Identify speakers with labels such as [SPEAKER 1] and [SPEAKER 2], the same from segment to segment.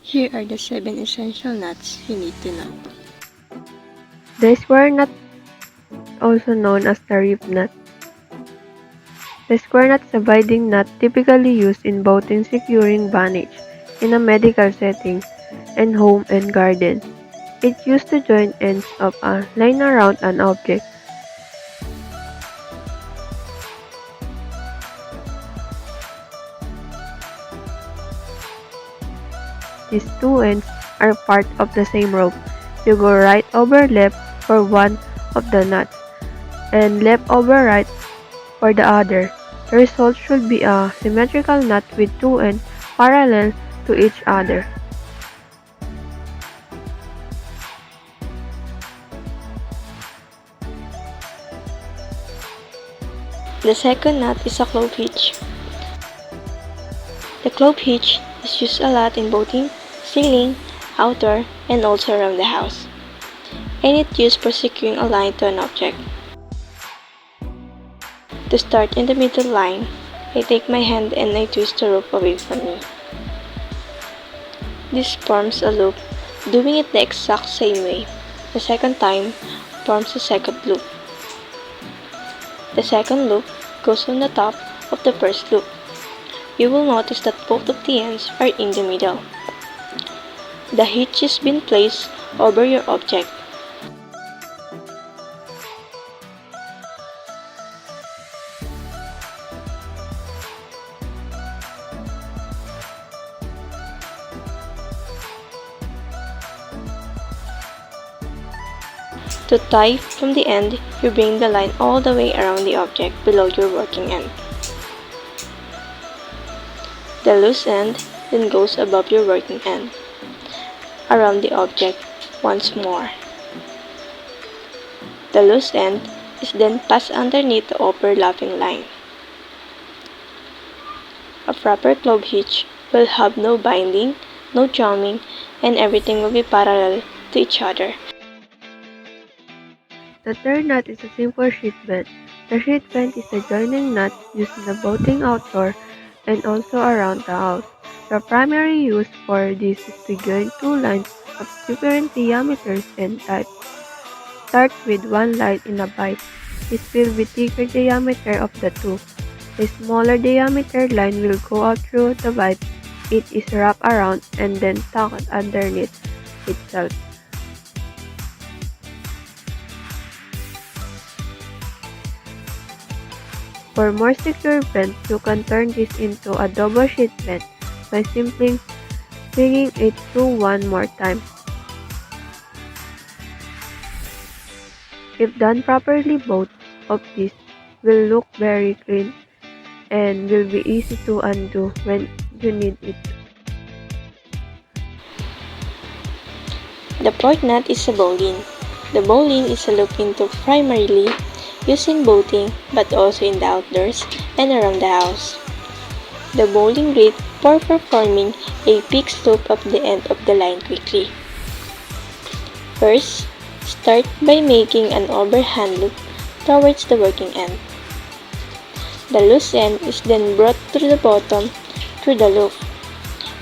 [SPEAKER 1] Here are the 7 essential nuts you need to know.
[SPEAKER 2] The square nut, also known as the rib nut. The square nut is a binding nut typically used in both in securing bandage in a medical setting and home and garden. It's used to join ends of a line around an object. These two ends are part of the same rope. You go right over left for one of the nuts and left over right for the other. The result should be a symmetrical nut with two ends parallel to each other.
[SPEAKER 1] The second nut is a clove hitch. The clove hitch is used a lot in boating, sailing, outdoor, and also around the house. And it's used for securing a line to an object. To start in the middle line, I take my hand and I twist the rope away from me. This forms a loop, doing it the exact same way. The second time forms a second loop. The second loop goes on the top of the first loop. You will notice that both of the ends are in the middle. The hitch has been placed over your object. To tie from the end, you bring the line all the way around the object below your working end. The loose end then goes above your working end, around the object once more. The loose end is then passed underneath the overlapping line. A proper clove hitch will have no binding, no jamming, and everything will be parallel to each other.
[SPEAKER 2] The third nut is a simple sheet bend. The sheet bend is a joining nut used in the boating outdoor and also around the house. The primary use for this is to join two lines of different diameters and types. Start with one line in a bight. This will be thicker diameter of the two. A smaller diameter line will go out through the bight. It is wrapped around and then tucked underneath itself. For more secure bend, you can turn this into a double sheet bend by simply swinging it through one more time. If done properly, both of these will look very clean and will be easy to undo when you need it.
[SPEAKER 1] The fourth nut is a bowline. The bowline is a loop into primarily used in boating but also in the outdoors and around the house. The bowline great for performing a fixed loop of the end of the line quickly. First, start by making an overhand loop towards the working end. The loose end is then brought to the bottom through the loop,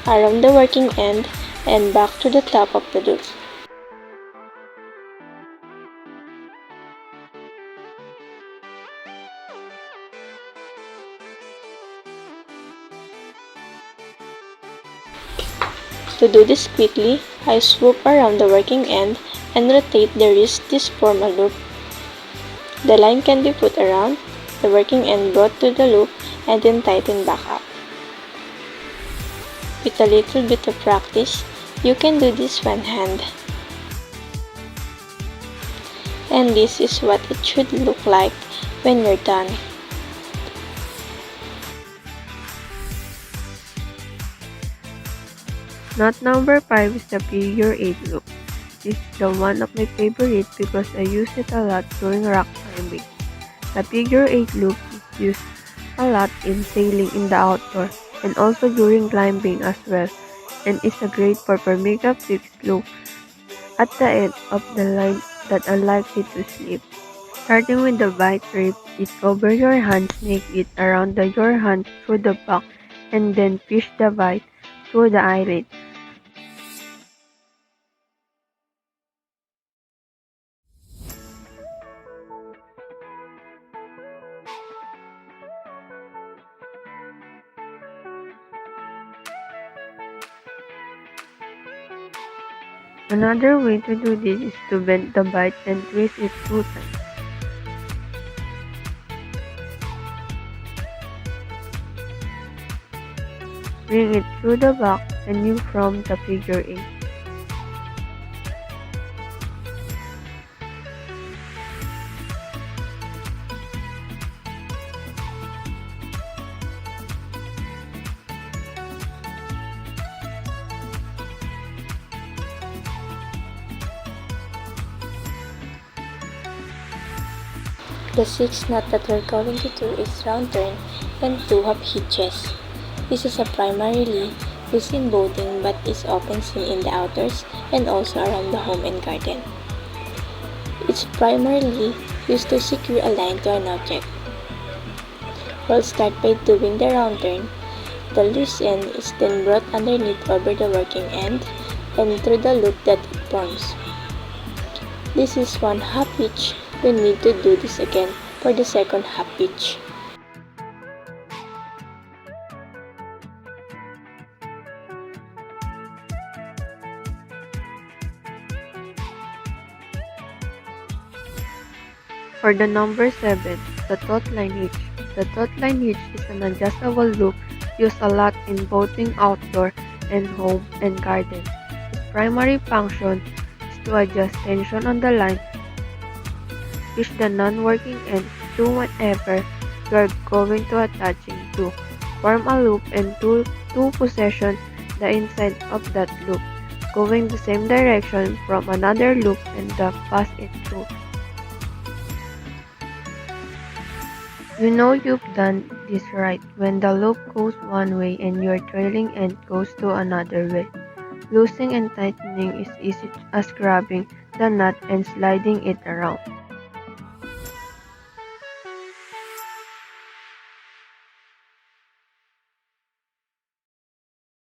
[SPEAKER 1] around the working end, and back to the top of the loop. To do this quickly, I swoop around the working end and rotate the wrist to form a loop. The line can be put around, the working end brought to the loop, and then tightened back up. With a little bit of practice, you can do this one hand. And this is what it should look like when you're done.
[SPEAKER 2] Nut number 5 is the figure 8 loop. This is the one of my favorite because I use it a lot during rock climbing. The figure 8 loop is used a lot in sailing in the outdoor and also during climbing as well, and is a great for forming a fixed loop at the end of the line that unlikely to slip. Starting with the bight, wrap it over your hand, snake it around your hand through the back, and then fish the bight through the eyelid. Another way to do this is to bend the bite and twist it 2 times. Bring it through the back and you form the figure 8.
[SPEAKER 1] The sixth knot that we're going to do is round turn and 2 half hitches. This is a primarily used in boating but is often seen in the outdoors and also around the home and garden. It's primarily used to secure a line to an object. We'll start by doing the round turn. The loose end is then brought underneath over the working end and through the loop that it forms. This is one half hitch. We need to do this again for the second half hitch.
[SPEAKER 2] For the number 7, the taut line hitch. The taut line hitch is an adjustable loop used a lot in boating outdoor and home and garden. Its primary function is to adjust tension on the line, push the non-working end through whenever you are going to attaching to, form a loop and to position the inside of that loop, going the same direction from another loop and pass it through. You know you've done this right when the loop goes one way and your trailing end goes to another way. Loosening and tightening is easy as grabbing the knot and sliding it around.